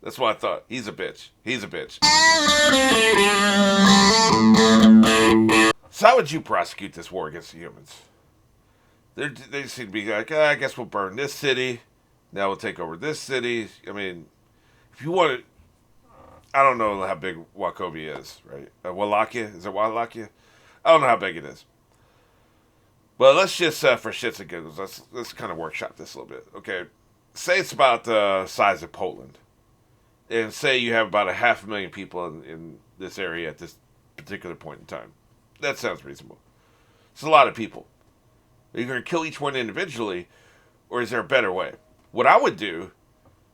That's what I thought. He's a bitch. He's a bitch. So how would you prosecute this war against the humans? They seem to be like, I guess we'll burn this city. Now we'll take over this city. I mean, if you want to, I don't know how big Wachovia is, right? Wallachia? Is it Wallachia? I don't know how big it is. But let's just, for shits and giggles, let's kind of workshop this a little bit. Okay. Say it's about the size of Poland. And say you have about a 500,000 people in this area at this particular point in time. That sounds reasonable. It's a lot of people. Are you going to kill each one individually, or is there a better way? What I would do,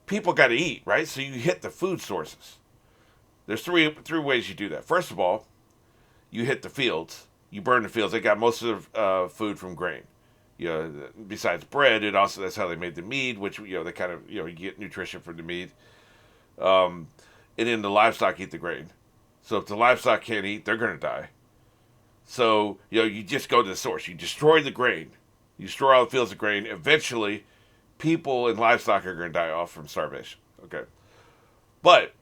people got to eat, right? So you hit the food sources. There's three ways you do that. First of all, you hit the fields. You burn the fields. They got most of the food from grain. You know, besides bread, it also that's how they made the mead, which they kind of you get nutrition from the mead. And then the livestock eat the grain. So if the livestock can't eat, they're going to die. So you just go to the source. You destroy the grain. You destroy all the fields of grain. Eventually, people and livestock are going to die off from starvation. Okay, but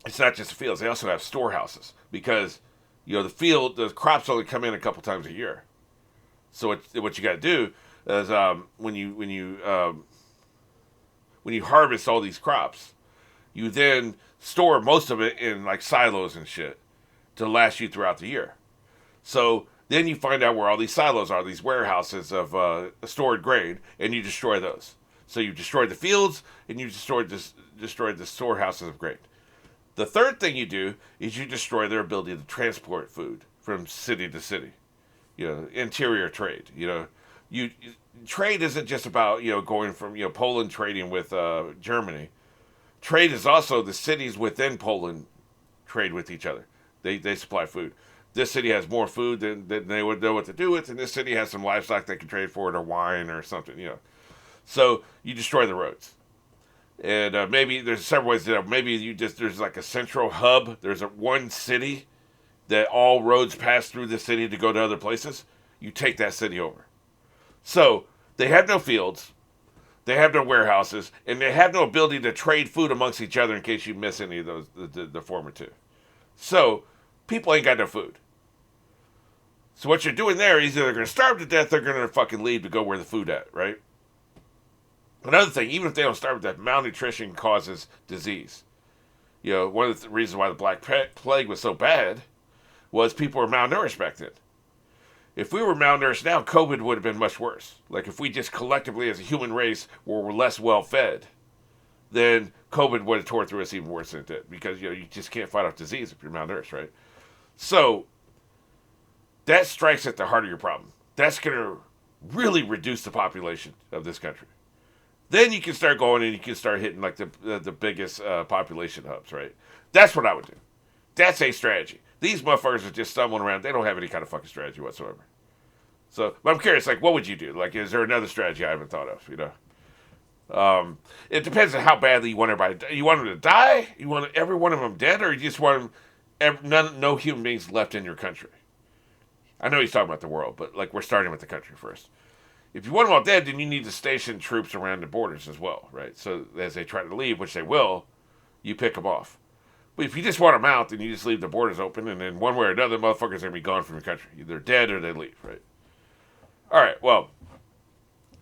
it's not just the fields. They also have storehouses because the crops only come in a couple times a year. So what you got to do is when you harvest all these crops, you then store most of it in like silos and shit to last you throughout the year. So then you find out where all these silos are, these warehouses of stored grain, and you destroy those. So you destroyed the fields and you destroyed the storehouses of grain. The third thing you do is you destroy their ability to transport food from city to city. Interior trade. You trade isn't just about going from Poland trading with Germany. Trade is also the cities within Poland trade with each other. They supply food. This city has more food than they would know what to do with, and this city has some livestock they can trade for it or wine or something. So you destroy the roads. And maybe there's several ways to do that. Maybe there's like a central hub. There's one city that all roads pass through the city to go to other places. You take that city over. So they have no fields, they have no warehouses, and they have no ability to trade food amongst each other in case you miss any of those, the former two. So people ain't got no food. So what you're doing there is either they're going to starve to death, they're going to fucking leave to go where the food at, right? Another thing, even if they don't starve to death, malnutrition causes disease. One of the reasons why the Black Plague was so bad was people were malnourished back then. If we were malnourished now, COVID would have been much worse. Like if we just collectively as a human race were less well fed, then COVID would have tore through us even worse than it did. Because you just can't fight off disease if you're malnourished, right? So that strikes at the heart of your problem. That's going to really reduce the population of this country. Then you can start going and you can start hitting like the biggest population hubs, right? That's what I would do. That's a strategy. These motherfuckers are just stumbling around. They don't have any kind of fucking strategy whatsoever. So, but I'm curious, like, what would you do? Like, is there another strategy I haven't thought of? It depends on how badly you want everybody to die. You want them to die? You want every one of them dead? Or you just want no human beings left in your country? I know he's talking about the world, but, like, we're starting with the country first. If you want them all dead, then you need to station troops around the borders as well, right? So as they try to leave, which they will, you pick them off. But if you just want them out, then you just leave the borders open, and then one way or another, motherfuckers are going to be gone from your country. Either dead or they leave, right? All right, well,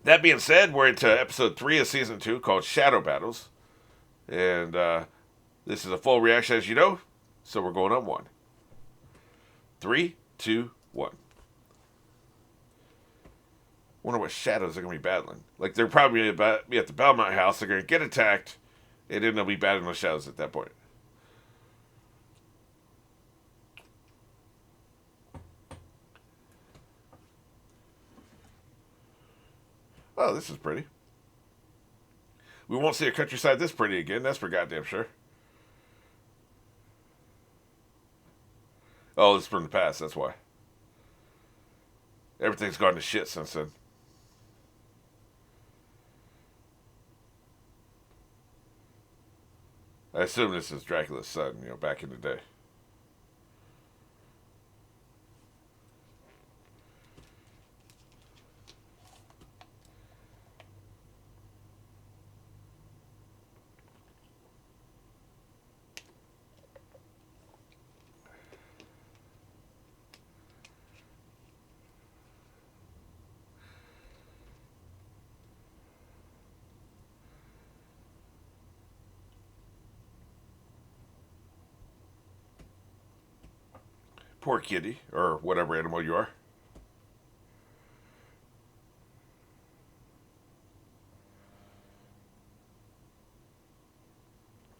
that being said, we're into episode 3 of season 2 called Shadow Battles. And this is a full reaction, as you know, so we're going on 1. 3, 2, 1. Wonder what shadows they're going to be battling. Like, they're probably be at the Belmont house. They're going to get attacked, and then they'll be battling those shadows at that point. Oh, this is pretty. We won't see a countryside this pretty again. That's for goddamn sure. Oh, this is from the past. That's why. Everything's gone to shit since then. I assume this is Dracula's son, back in the day. Poor kitty, or whatever animal you are.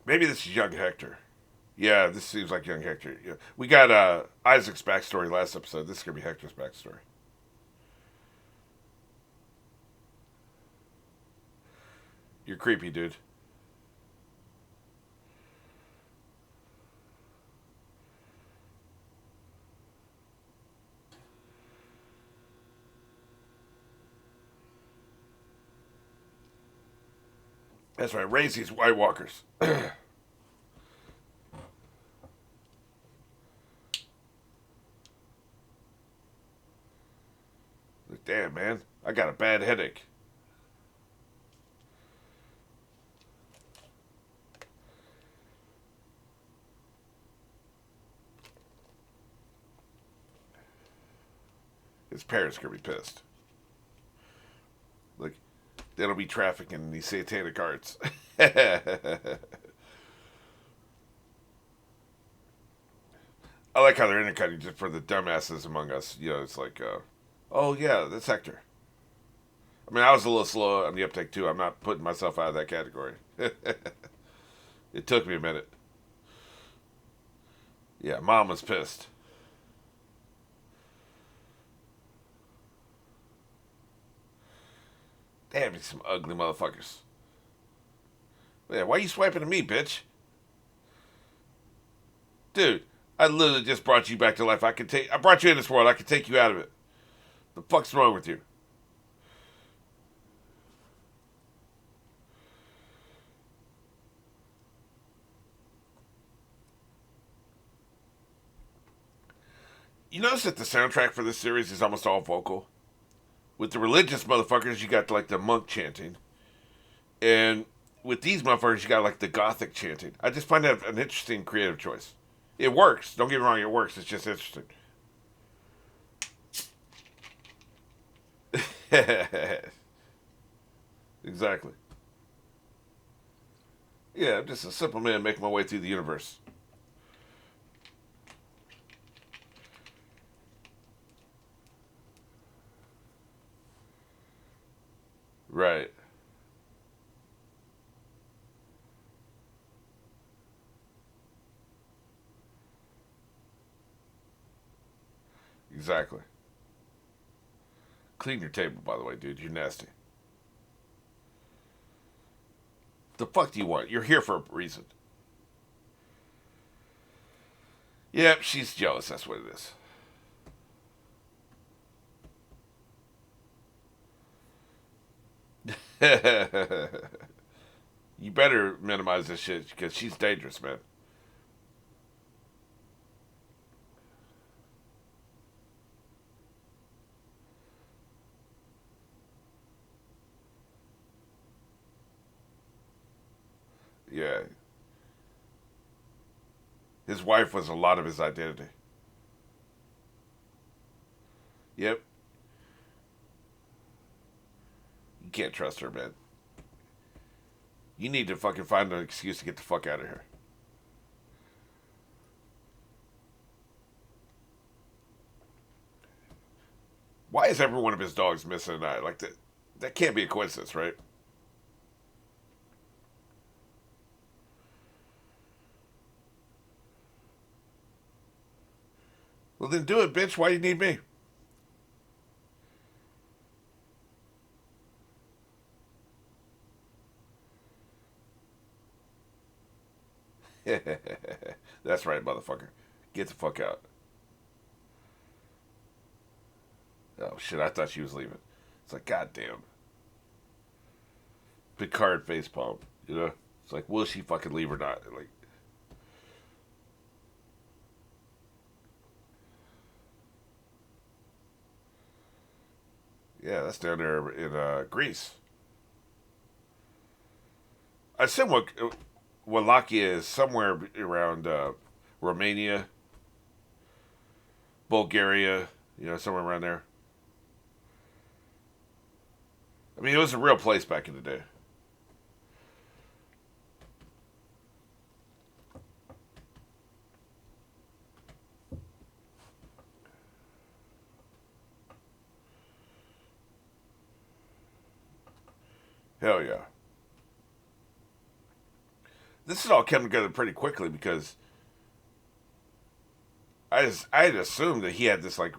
Maybe this is young Hector. Yeah, this seems like young Hector. Yeah. We got Isaac's backstory last episode. This is going to be Hector's backstory. You're creepy, dude. That's right. Raise these White Walkers. Damn, man. I got a bad headache. His parents are going to be pissed. Like, they don't be trafficking these satanic arts. I like how they're intercutting just for the dumbasses among us. You know, it's like, oh yeah, that's Hector. I mean, I was a little slow on the uptake too. I'm not putting myself out of that category. It took me a minute. Yeah, mom was pissed. Damn, you some ugly motherfuckers. Yeah, why are you swiping at me, bitch? Dude, I literally just brought you back to life. I brought you in this world. I can take you out of it. The fuck's wrong with you? You notice that the soundtrack for this series is almost all vocal? With the religious motherfuckers, you got like the monk chanting. And with these motherfuckers, you got like the gothic chanting. I just find that an interesting creative choice. It works. Don't get me wrong, it works. It's just interesting. Exactly. Yeah, I'm just a simple man making my way through the universe. Right. Exactly. Clean your table, by the way, dude. You're nasty. The fuck do you want? You're here for a reason. Yep, she's jealous. That's what it is. You better minimize this shit because she's dangerous, man. Yeah. His wife was a lot of his identity. Yep. You can't trust her, man. You need to fucking find an excuse to get the fuck out of here. Why is every one of his dogs missing an eye? Like that. That can't be a coincidence, right? Well, then do it, bitch. Why do you need me? That's right, motherfucker. Get the fuck out. Oh shit! I thought she was leaving. It's like, goddamn. Picard facepalm. You know, it's like, will she fucking leave or not? Like, yeah, that's down there in Greece. I assume Wallachia is somewhere around Romania, Bulgaria. You know, somewhere around there. I mean, it was a real place back in the day. Hell yeah. This is all coming together pretty quickly because I had assumed that he had this like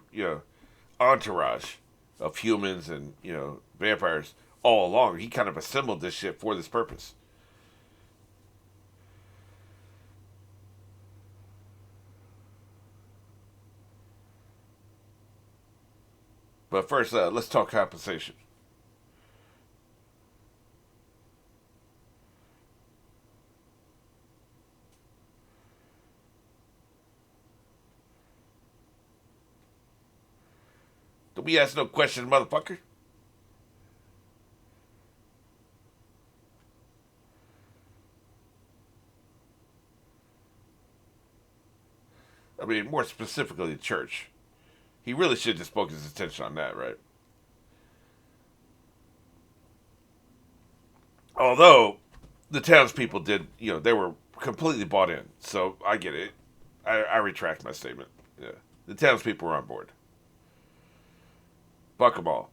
entourage of humans and vampires all along. He kind of assembled this shit for this purpose. But first, let's talk compensation. Don't be asking no questions, motherfucker. I mean, more specifically, the church. He really should have just focused his attention on that, right? Although the townspeople did, they were completely bought in. So I get it. I retract my statement. Yeah, the townspeople were on board. Fuck them all.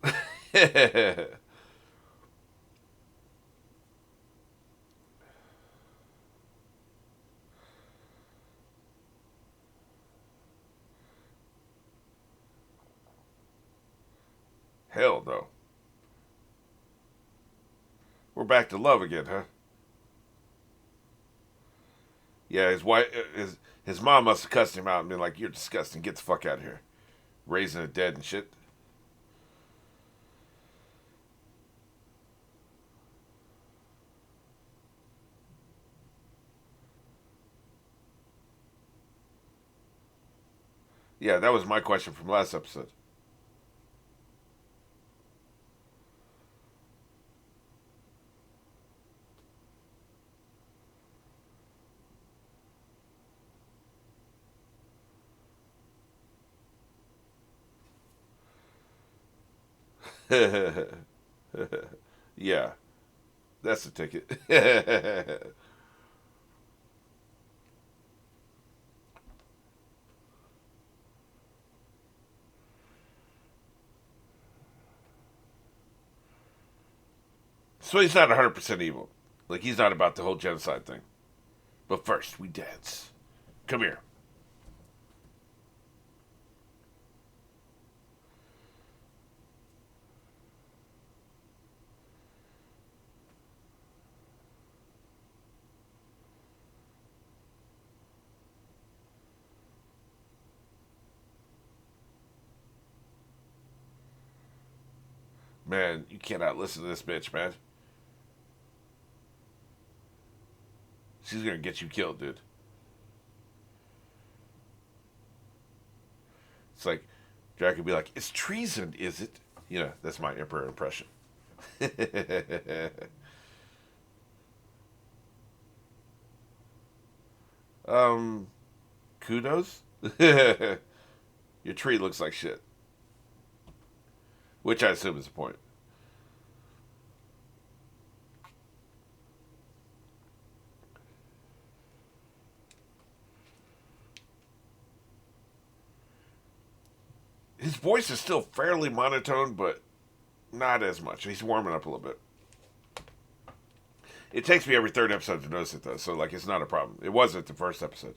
Hell no. We're back to love again, huh? Yeah, his mom must have cussed him out and been like, "You're disgusting. Get the fuck out of here." Raising the dead and shit. Yeah, that was my question from last episode. Yeah, that's the ticket. So he's not 100% evil. Like, he's not about the whole genocide thing. But first, we dance. Come here. Man, you cannot listen to this bitch, man. She's gonna get you killed, dude. It's like, Jack could be like, "It's treason, is it?" That's my Emperor impression. um, kudos. Your tree looks like shit, which I assume is the point. His voice is still fairly monotone, but not as much. He's warming up a little bit. It takes me every third episode to notice it, though, so like it's not a problem. It wasn't the first episode.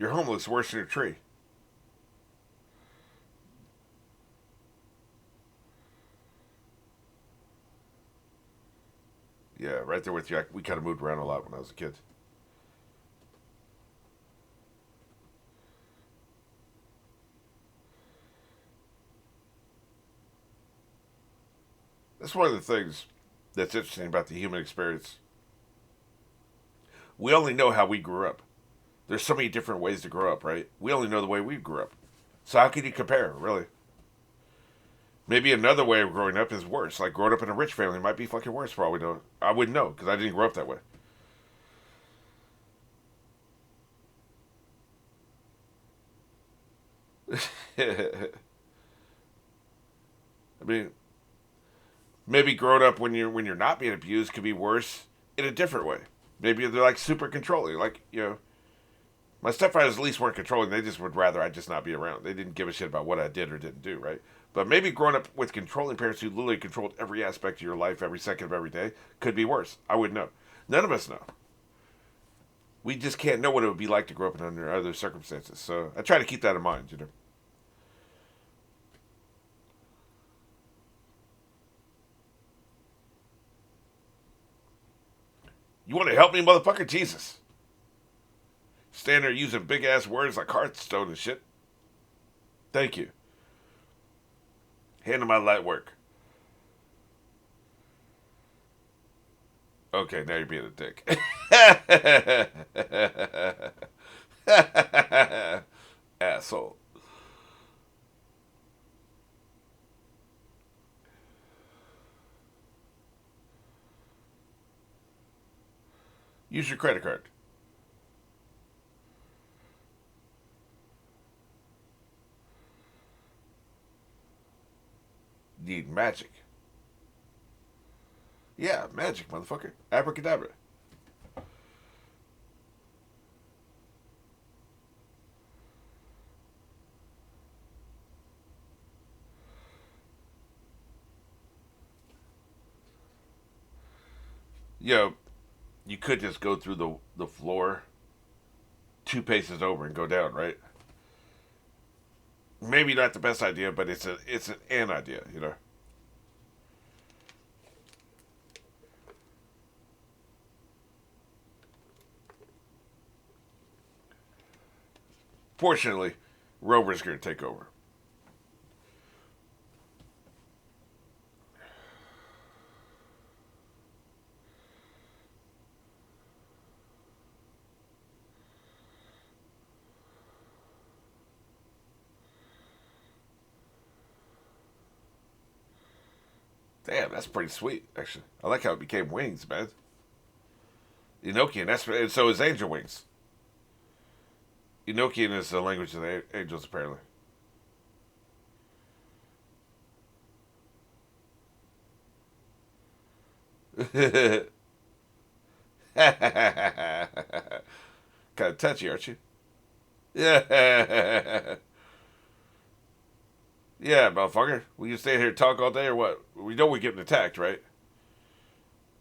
Your home looks worse than your tree. Yeah, right there with you. We kind of moved around a lot when I was a kid. That's one of the things that's interesting about the human experience. We only know how we grew up. There's so many different ways to grow up, right? We only know the way we grew up. So how can you compare, really? Maybe another way of growing up is worse. Like growing up in a rich family might be fucking worse for all we know. I wouldn't know because I didn't grow up that way. I mean, maybe growing up when you're not being abused could be worse in a different way. Maybe they're like super controlling. Like my stepfathers at least weren't controlling. They just would rather I just not be around. They didn't give a shit about what I did or didn't do. Right. But maybe growing up with controlling parents who literally controlled every aspect of your life, every second of every day, could be worse. I wouldn't know. None of us know. We just can't know what it would be like to grow up in under other circumstances. So I try to keep that in mind. You want to help me, motherfucker? Jesus. Stand there using big ass words like Hearthstone and shit. Thank you. Handle my light work. Okay, now you're being a dick. Asshole. Use your credit card. Need magic. Yeah, magic, motherfucker. Abracadabra. Yo, you could just go through the floor 2 paces over and go down, right? Maybe not the best idea, but it's an idea. Fortunately, Rover's gonna take over. Damn, that's pretty sweet, actually. I like how it became wings, man. Enochian, and so is angel wings. Enochian is the language of the angels, apparently. Kind of touchy, aren't you? Yeah. Yeah, motherfucker. We can stay here and talk all day or what? We know we're getting attacked, right?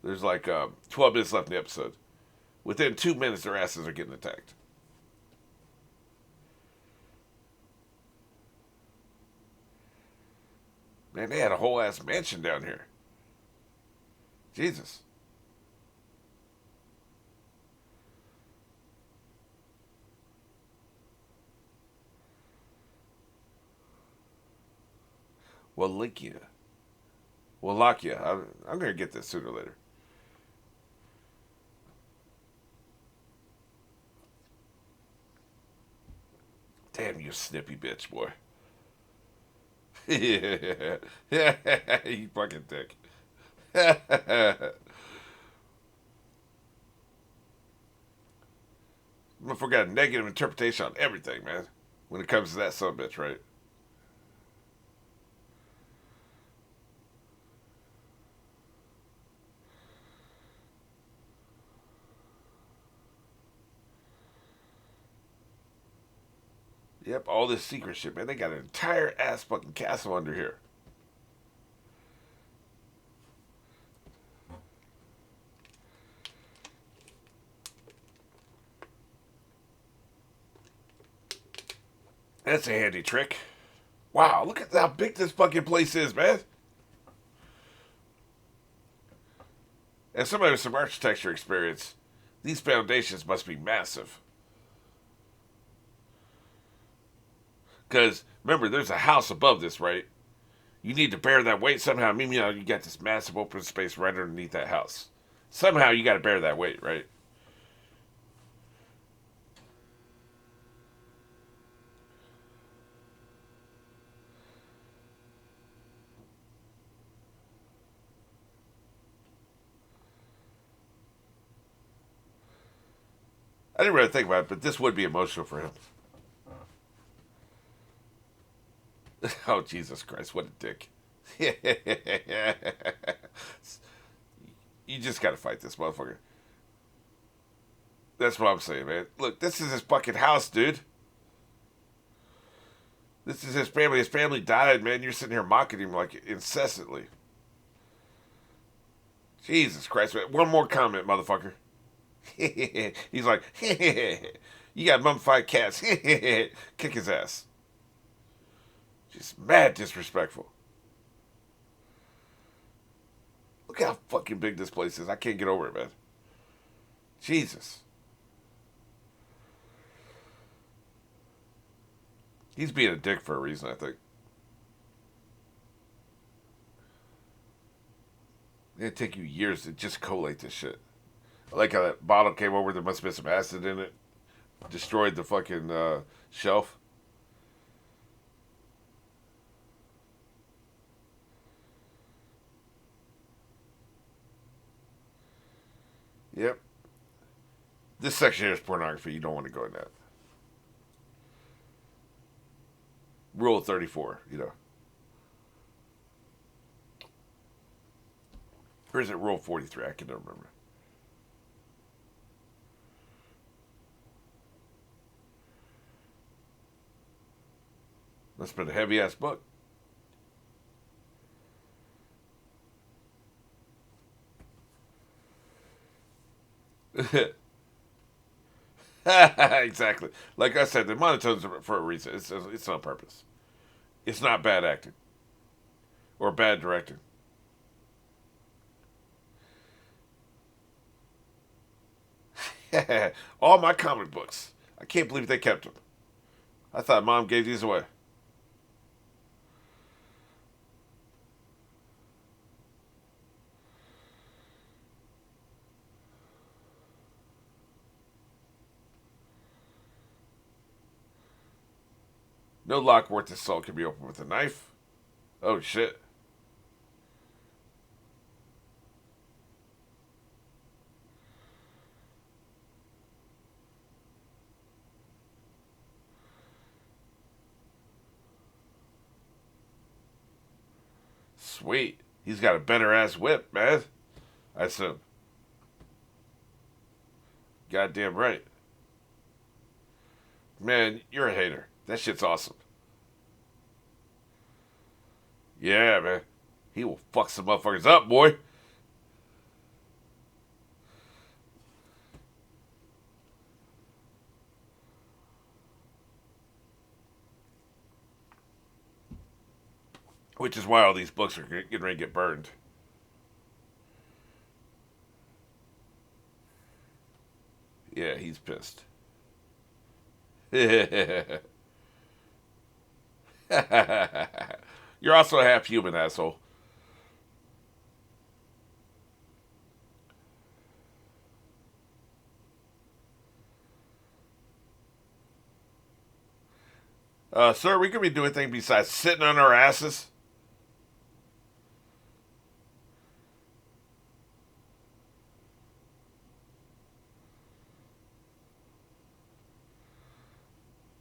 There's like 12 minutes left in the episode. Within 2 minutes, their asses are getting attacked. Man, they had a whole ass mansion down here. Jesus. Wallachia. Wallachia. I'm going to get this sooner or later. Damn you, snippy bitch, boy. Yeah. You fucking dick. I forgot negative interpretation on everything, man. When it comes to that son of a bitch, right? Yep, all this secret shit, man. They got an entire ass fucking castle under here. That's a handy trick. Wow, look at how big this fucking place is, man. As somebody with some architecture experience, these foundations must be massive. Because remember, there's a house above this, right? You need to bear that weight somehow. I mean, you got this massive open space right underneath that house. Somehow you got to bear that weight, right? I didn't really think about it, but this would be emotional for him. Oh, Jesus Christ, what a dick. You just gotta fight this motherfucker. That's what I'm saying, man. Look, this is his fucking house, dude. This is his family. His family died, man. You're sitting here mocking him like incessantly. Jesus Christ, man. One more comment, motherfucker. He's like, you got mummified cats. Kick his ass. Just mad disrespectful. Look how fucking big this place is. I can't get over it, man. Jesus. He's being a dick for a reason, I think. It'd take you years to just collate this shit. I like how that bottle came over. There must have been some acid in it. Destroyed the fucking shelf. Yep. This section here is pornography. You don't want to go in that. Rule 34, you know. Or is it Rule 43? I can never remember. Must have been a heavy ass book. Exactly. Like I said, the monotone's for a reason. It's on purpose. It's not bad acting or bad directing. All my comic books. I can't believe they kept them. I thought Mom gave these away. No lock worth its salt can be opened with a knife. Oh shit. Sweet. He's got a better ass whip, man. I assume. Goddamn right. Man, you're a hater. That shit's awesome. Yeah, man. He will fuck some motherfuckers up, boy. Which is why all these books are getting ready to get burned. Yeah, he's pissed. You're also a half human, asshole. Sir, we could be doing things besides sitting on our asses.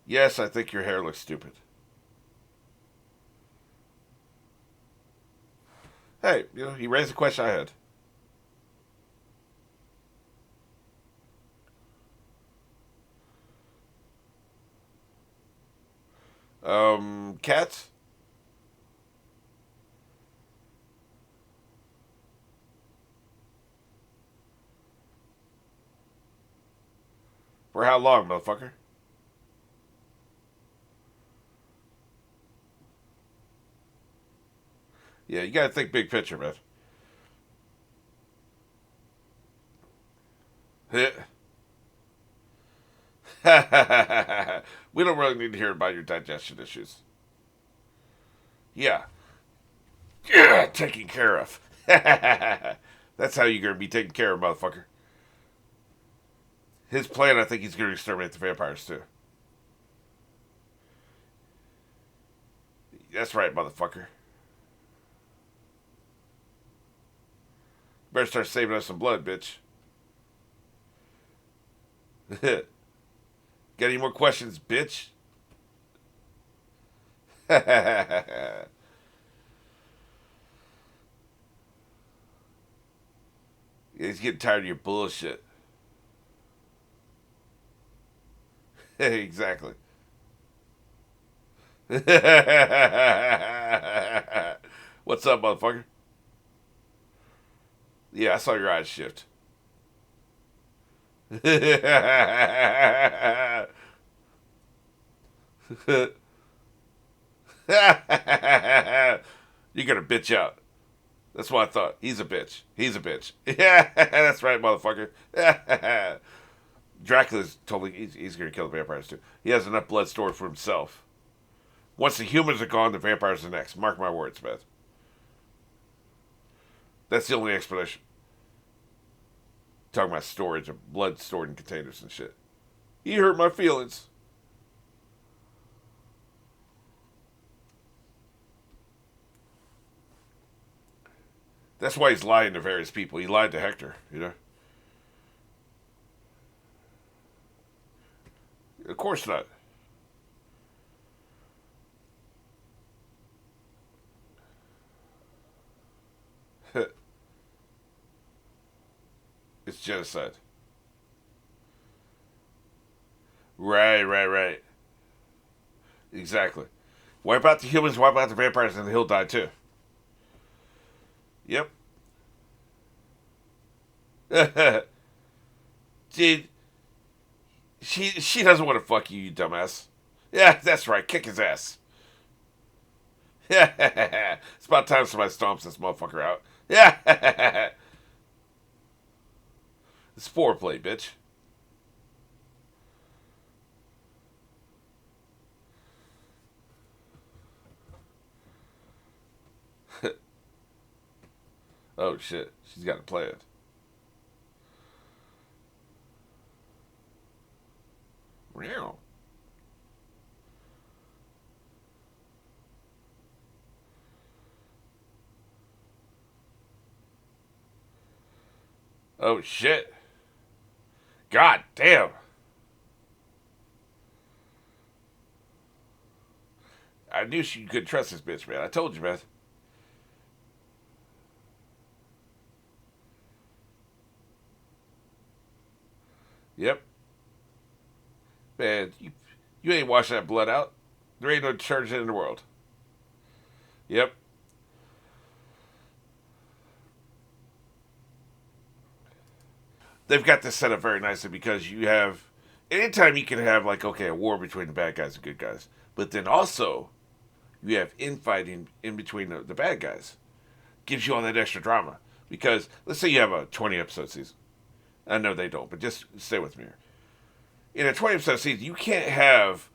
Yes, I think your hair looks stupid. Hey, he raised a question I had. Cats? For how long, motherfucker? Yeah, you gotta think big picture, man. We don't really need to hear about your digestion issues. Yeah. Yeah, taken care of. That's how you're gonna be taken care of, motherfucker. His plan, I think he's gonna exterminate the vampires too. That's right, motherfucker. Better start saving us some blood, bitch. Got any more questions, bitch? Yeah, he's getting tired of your bullshit. Exactly. What's up, motherfucker? Yeah, I saw your eyes shift. You're gonna bitch out. That's what I thought. He's a bitch. He's a bitch. Yeah, that's right, motherfucker. Dracula's totally. He's gonna kill the vampires too. He has enough blood stored for himself. Once the humans are gone, the vampires are next. Mark my words, Beth. That's the only explanation. Talking about storage of blood stored in containers and shit. He hurt my feelings. That's why he's lying to various people. He lied to Hector, you know? Of course not. It's genocide. Right, right, right. Exactly. Wipe out the humans, wipe out the vampires, and he'll die too. Yep. Dude, she doesn't want to fuck you, you dumbass. Yeah, that's right. Kick his ass. Yeah, it's about time somebody stomps this motherfucker out. Yeah, it's foreplay, bitch. Oh shit, she's got to play it. Meow. Oh shit. God damn. I knew she could trust this bitch, man. I told you, man. Yep. Man, you ain't washing that blood out. There ain't no detergent in the world. Yep. They've got this set up very nicely because you have anytime you can have like okay a war between the bad guys and good guys, but then also you have infighting in between the bad guys. Gives you all that extra drama because let's say you have a 20 episode season. I know they don't, but just stay with me here. In a 20 episode season, you can't have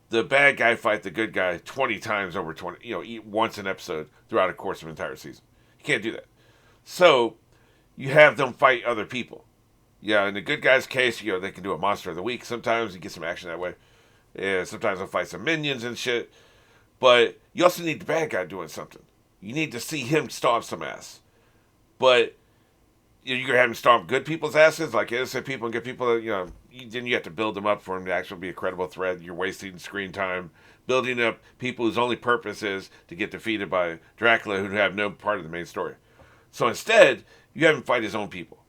the bad guy fight the good guy 20 times over 20, once an episode throughout the course of an entire season. You can't do that. So you have them fight other people. Yeah, in the good guy's case, they can do a monster of the week. Sometimes you get some action that way. Yeah, sometimes they'll fight some minions and shit. But you also need the bad guy doing something. You need to see him stomp some ass. But you're gonna have him stomp good people's asses, like innocent people and good people. Then you have to build them up for him to actually be a credible threat. You're wasting screen time building up people whose only purpose is to get defeated by Dracula, who have no part of the main story. So instead, you have him fight his own people.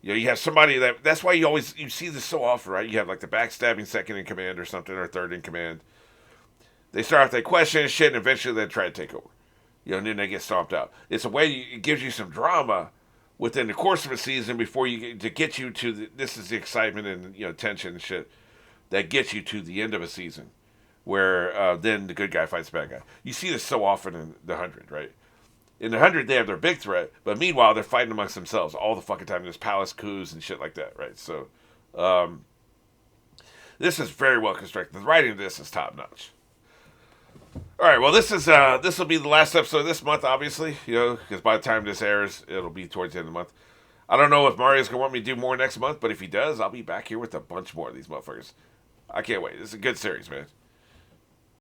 You have somebody that's why you see this so often, right? You have like the backstabbing second in command or something, or third in command. They start off, they question and shit, and eventually they try to take over. And then they get stomped out. It's a way, it gives you some drama within the course of a season before to get you to this is the excitement and tension and shit that gets you to the end of a season, where then the good guy fights the bad guy. You see this so often in the 100, right? In the 100, they have their big threat, but meanwhile, they're fighting amongst themselves all the fucking time. There's palace coups and shit like that, right? So, this is very well constructed. The writing of this is top notch. All right, well, this will be the last episode of this month, obviously, because by the time this airs, it'll be towards the end of the month. I don't know if Mario's gonna want me to do more next month, but if he does, I'll be back here with a bunch more of these motherfuckers. I can't wait. This is a good series, man.